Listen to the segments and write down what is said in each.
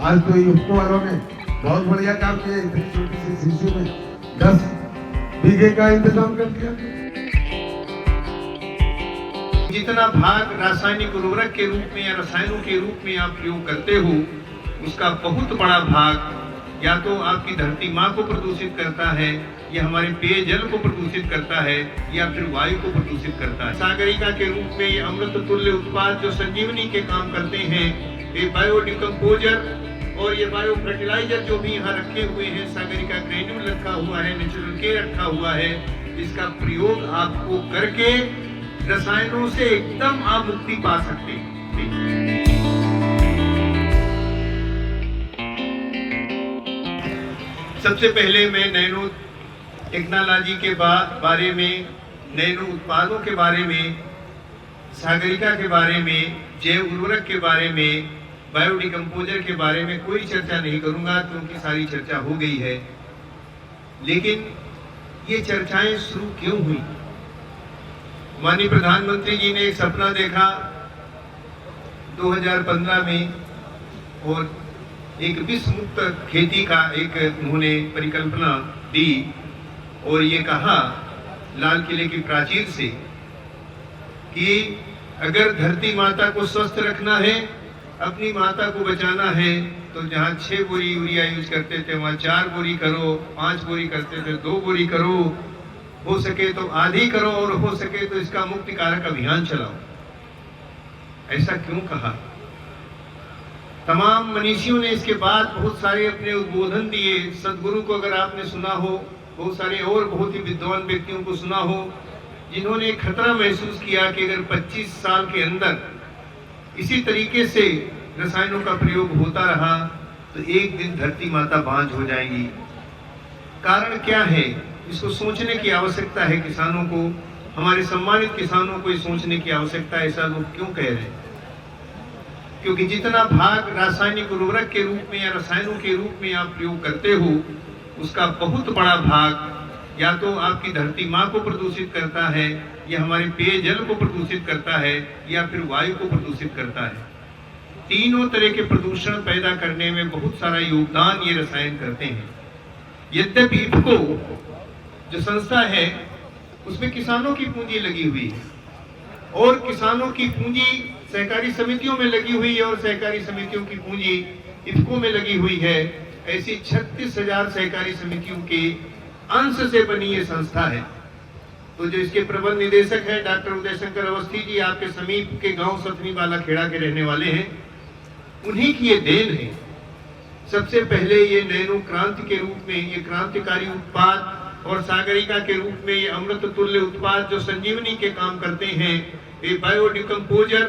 आज तो यूको वालों ने बहुत बढ़िया काम किया, इतनी छोटी सी शीशी में 10 बीघे का इंतजाम कर दिया। जितना भाग रासायनिक उर्वरक के रूप में या रसायनों के रूप में आप प्रयोग करते हो, उसका बहुत बड़ा भाग या तो आपकी धरती माँ को प्रदूषित करता है, या हमारे पेयजल को प्रदूषित करता है, या फिर वायु को प्रदूषित करता है। सागरिका के रूप में ये अमृत तुल्य उत्पाद जो संजीवनी के काम करते हैं, ये बायोडिकम्पोजर और ये बायो फर्टिलाइजर जो भी यहाँ रखे हुए हैं, सागरिका ग्रेन्यूल रखा हुआ है, नेचुरल के रखा हुआ है, इसका प्रयोग आपको करके रसायनों से एकदम आप मुक्ति पा सकते हैं। सबसे पहले मैं नैनो टेक्नोलॉजी के बारे में, नैनो उत्पादों के बारे में, सागरिका के बारे में, जैव उर्वरक के बारे में, बायोडिकम्पोजर के बारे में कोई चर्चा नहीं करूंगा क्योंकि सारी चर्चा हो गई है। लेकिन ये चर्चाएं शुरू क्यों हुई? माननीय प्रधानमंत्री जी ने एक सपना देखा 2015 में और एक विष मुक्त खेती का एक उन्होंने परिकल्पना दी और ये कहा लाल किले की प्राचीर से कि अगर धरती माता को स्वस्थ रखना है, अपनी माता को बचाना है, तो जहाँ 6 बोरी यूरिया यूज करते थे वहाँ 4 बोरी करो, 5 बोरी करते थे 2 बोरी करो, हो सके तो आधी करो और हो सके तो इसका मुक्ति कारक अभियान चलाओ। ऐसा क्यों कहा? तमाम मनीषियों ने इसके बाद बहुत सारे अपने उद्बोधन दिए। सदगुरु को अगर आपने सुना हो, बहुत सारे और बहुत ही विद्वान व्यक्तियों को सुना हो, जिन्होंने खतरा महसूस किया कि अगर 25 साल के अंदर इसी तरीके से रसायनों का प्रयोग होता रहा तो एक दिन धरती माता बांझ हो जाएगी। कारण क्या है? इसको सोचने की आवश्यकता है किसानों को, हमारे सम्मानित किसानों को सोचने की आवश्यकता है। ऐसा लोग क्यों कह रहे हैं? क्योंकि जितना भाग रासायनिक उर्वरक के रूप में या रसायनों के रूप में आप प्रयोग करते हो, उसका बहुत बड़ा भाग या तो आपकी धरती माँ को प्रदूषित करता है, या हमारे पेयजल को प्रदूषित करता है, या फिर वायु को प्रदूषित करता है। तीनों तरह के प्रदूषण पैदा करने में बहुत सारा योगदान ये रसायन करते हैं। यद्यपि इफको जो संस्था है उसमें किसानों की पूंजी लगी हुई है और किसानों की पूंजी सहकारी समितियों में लगी हुई है और सहकारी समितियों की पूंजी इफको में लगी हुई है। ऐसी 36,000 सहकारी समितियों के अंश से बनी ये संस्था है। तो जो इसके प्रबंध निदेशक हैं डॉक्टर उदय शंकर अवस्थी जी, आपके समीप के गांव सतनी वाला खेड़ा के रहने वाले हैं, उन्हीं की ये देन है। सबसे पहले ये नैनो क्रांति के रूप में ये क्रांतिकारी उत्पाद और सागरिका के रूप में ये अमृत तुल्य उत्पाद जो संजीवनी के काम करते हैं, ये बायोडिकम्पोजर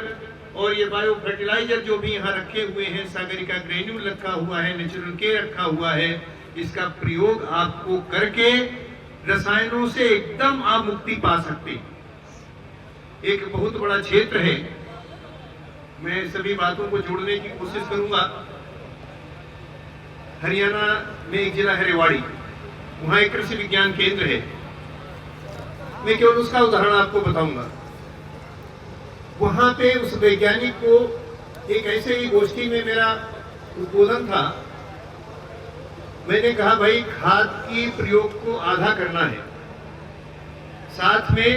और ये बायो फर्टिलाइजर जो भी यहाँ रखे हुए हैं, सागरिका ग्रेन्यूल रखा हुआ है, नेचुरल के रखा हुआ है, इसका प्रयोग आपको करके रसायनों से एकदम आप मुक्ति पा सकते हैं। एक बहुत बड़ा क्षेत्र है, मैं सभी बातों को जोड़ने की कोशिश करूंगा। हरियाणा में एक जिला है रेवाड़ी, वहां एक कृषि विज्ञान केंद्र है। मैं केवल उसका उदाहरण आपको बताऊंगा। वहां पे उस वैज्ञानिक को एक ऐसे ही गोष्ठी में मेरा उद्बोधन था। मैंने कहा भाई खाद की प्रयोग को आधा करना है, साथ में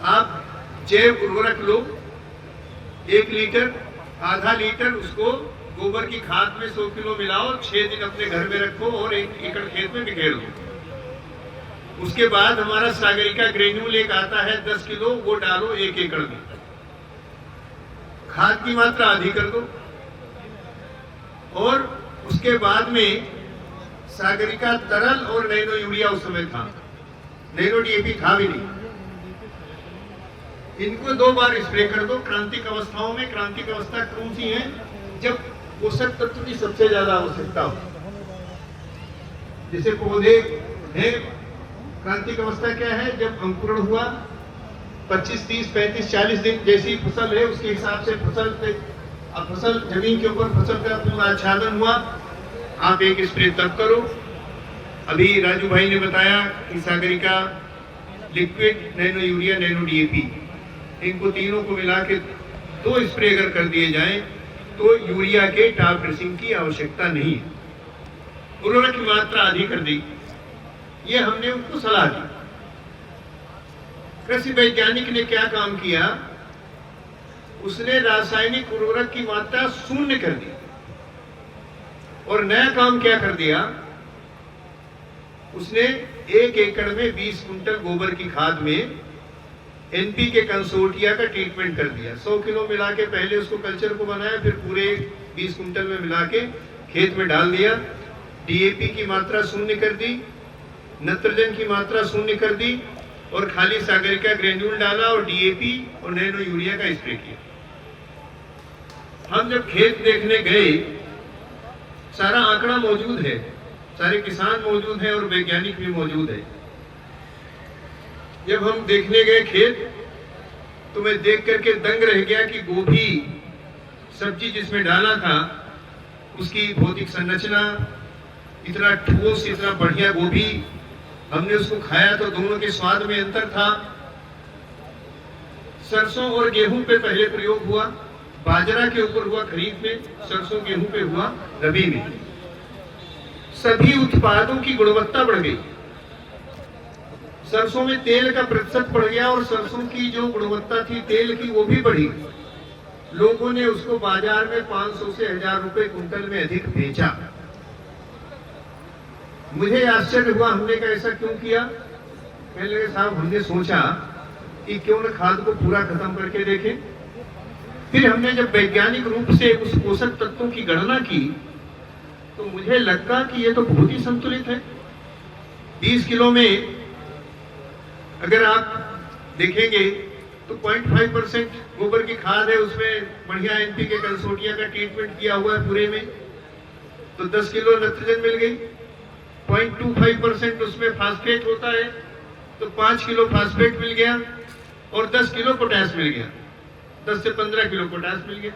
आप जैव उर्वरक लो, 1 लीटर आधा लीटर उसको गोबर की खाद में 100 किलो मिलाओ, 6 दिन अपने घर में रखो और 1 एकड़ खेत में बिखेर दो। उसके बाद हमारा सागरिका ग्रेन्यूल एक आता है 10 किलो, वो डालो 1 एकड़ में। खाद की मात्रा आधी कर दो और उसके बाद में सागरिका तरल और नैनो यूरिया उस समय था, नैनो डीएपी था भी नहीं। इनको 2 बार स्प्रे कर दो। क्रांतिक अवस्थाओं में, क्रांतिक अवस्था कौन सी है? जब पोषक तत्व की सबसे ज्यादा आवश्यकता हो। जैसे पौधे हैं, क्रांतिक अवस्था क्या है? जब अंकुरण हुआ 25, 30, 35, 40 दिन जैसी फसल है उसके हिसाब से फसल जमीन के ऊपर फसल का पूरा आच्छादन हुआ, आप 1 स्प्रे तब करो। अभी राजू भाई ने बताया कि Sagarika liquid, nano urea, nano DAP, इनको तीनों को मिला के 2 स्प्रे अगर कर दिए जाएं तो यूरिया के टॉप ड्रेसिंग की आवश्यकता नहीं है, उर्वरक की मात्रा आधी कर दी। ये हमने उनको सलाह दी। कृषि वैज्ञानिक ने क्या काम किया, उसने रासायनिक उर्वरक की मात्रा शून्य कर दी और नया काम क्या कर दिया, उसने 1 एकड़ में 20 कुंटल गोबर की खाद में एनपीके कंसोर्टिया का ट्रीटमेंट कर दिया। 100 किलो मिला के पहले उसको कल्चर को बनाया, फिर पूरे 20 कुंटल में मिला के खेत में डाल दिया। डीएपी की मात्रा शून्य कर दी, नाइट्रोजन की मात्रा शून्य कर दी और खाली सागरिका ग्रेन्यूल डाला और डीएपी और नैनो यूरिया का स्प्रे किया। हम जब खेत देखने गए, सारा आंकड़ा मौजूद है, सारे किसान मौजूद हैं और वैज्ञानिक भी मौजूद है। जब हम देखने गए खेत, तो मैं देख करके दंग रह गया कि गोभी सब्जी जिसमें डाला था उसकी भौतिक संरचना, इतना ठोस, इतना बढ़िया गोभी, हमने उसको खाया तो दोनों के स्वाद में अंतर था। सरसों और गेहूं पे पहले प्रयोग हुआ, बाजरा के ऊपर हुआ खरीफ में, सरसों गेहूं पे हुआ रबी में। सभी उत्पादों की गुणवत्ता बढ़ गई। सरसों में तेल का प्रतिशत बढ़ गया और सरसों की जो गुणवत्ता थी तेल की वो भी बढ़ी। लोगों ने उसको बाजार में 500 से 1000 रुपए कुंटल में अधिक बेचा। मुझे आश्चर्य हुआ, हमने कहा ऐसा क्यों किया। मैंने कहा साहब, हमने सोचा कि क्यों न खाद को पूरा खत्म करके देखें। फिर हमने जब वैज्ञानिक रूप से उस पोषक तत्वों की गणना की तो मुझे लगता कि ये तो बहुत ही संतुलित है। 20 किलो में अगर आप देखेंगे तो 0.5% गोबर की खाद है, उसमें बढ़िया एनपीके कंसोर्टिया का ट्रीटमेंट किया हुआ है पूरे में, तो 10 किलो नाइट्रोजन मिल गई। 0.25% उसमें फास्फेट होता है, तो 5 किलो फास्फेट मिल गया और 10 किलो पोटाश मिल गया, 10 से 15 किलो पोटाश मिल गया।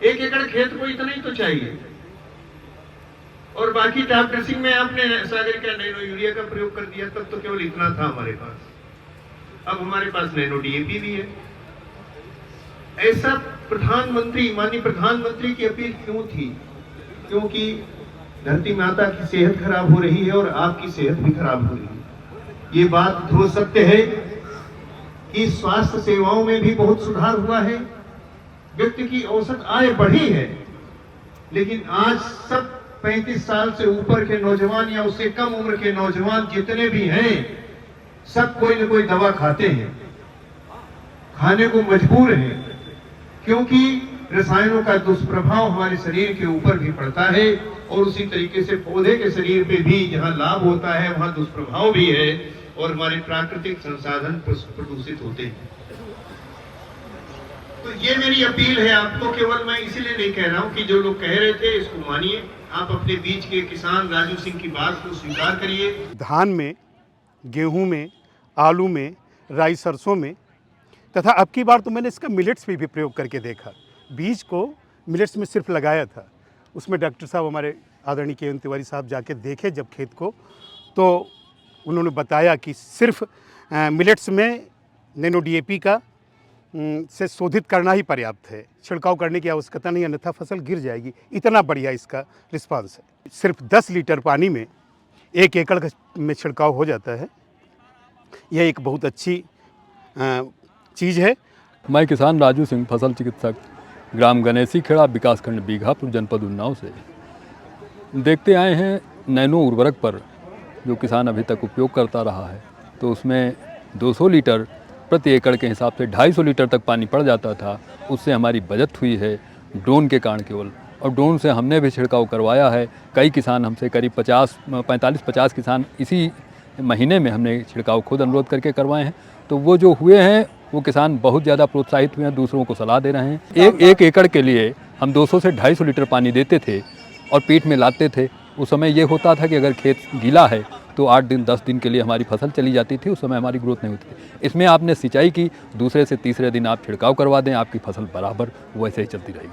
1 एकड़ खेत को इतना ही तो चाहिए। और बाकी टॉप ड्रेसिंग में आपने सागरिका नैनो यूरिया का प्रयोग कर दिया, तब तो केवल इतना था हमारे पास। अब हमारे पास नैनो डीएपी भी है। ऐसा माननीय प्रधानमंत्री की अपील क्यों थी? क्योंकि धरती माता की सेहत खराब हो रही है और आपकी सेहत भी खराब हो रही है। ये बात ध्रुव सत्य है कि स्वास्थ्य सेवाओं में भी बहुत सुधार हुआ है, व्यक्ति की औसत आय बढ़ी है, लेकिन आज सब 35 साल से ऊपर के नौजवान या उससे कम उम्र के नौजवान जितने भी हैं, सब कोई न कोई दवा खाते हैं, खाने को मजबूर हैं, क्योंकि रसायनों का दुष्प्रभाव हमारे शरीर के ऊपर भी पड़ता है और उसी तरीके से पौधे के शरीर पे भी जहाँ लाभ होता है वहाँ दुष्प्रभाव भी है और हमारे प्राकृतिक संसाधन प्रदूषित होते हैं। तो ये मेरी अपील है आपको, केवल मैं इसीलिए नहीं कह रहा हूँ कि जो लोग कह रहे थे इसको मानिए। आप अपने बीच के किसान राजू सिंह की बात को स्वीकार करिए। धान में, गेहूं में, आलू में, राई सरसों में, तथा अब की बार तो मैंने इसका मिलेट्स पे भी प्रयोग करके देखा। बीज को मिलेट्स में सिर्फ लगाया था, उसमें डॉक्टर साहब हमारे आदरणीय के तिवारी साहब जाके देखे जब खेत को, तो उन्होंने बताया कि सिर्फ मिलेट्स में नैनो डीएपी का से शोधित करना ही पर्याप्त है, छिड़काव करने की आवश्यकता नहीं, अन्यथा फसल गिर जाएगी। इतना बढ़िया इसका रिस्पांस है। सिर्फ 10 लीटर पानी में 1 एकड़ में छिड़काव हो जाता है। यह एक बहुत अच्छी चीज़ है। मैं किसान राजू सिंह, फसल चिकित्सक, ग्राम गणेशी खेड़ा, विकासखंड बीघापुर, जनपद उन्नाव से देखते आए हैं नैनो उर्वरक पर जो किसान अभी तक उपयोग करता रहा है, तो उसमें 200 लीटर प्रति एकड़ के हिसाब से 250 लीटर तक पानी पड़ जाता था। उससे हमारी बचत हुई है ड्रोन के कारण केवल, और ड्रोन से हमने भी छिड़काव करवाया है। कई किसान हमसे, करीब 45-50 किसान इसी महीने में हमने छिड़काव खुद अनुरोध करके करवाए हैं। तो वो जो हुए हैं वो किसान बहुत ज़्यादा प्रोत्साहित हुए हैं, दूसरों को सलाह दे रहे हैं। एक एकड़ के लिए हम 200 से 250 लीटर पानी देते थे और पीठ में लाते थे। उस समय ये होता था कि अगर खेत गीला है तो 8 दिन 10 दिन के लिए हमारी फसल चली जाती थी, उस समय हमारी ग्रोथ नहीं होती थी। इसमें आपने सिंचाई की, दूसरे से तीसरे दिन आप छिड़काव करवा दें, आपकी फसल बराबर वैसे ही चलती रहेगी।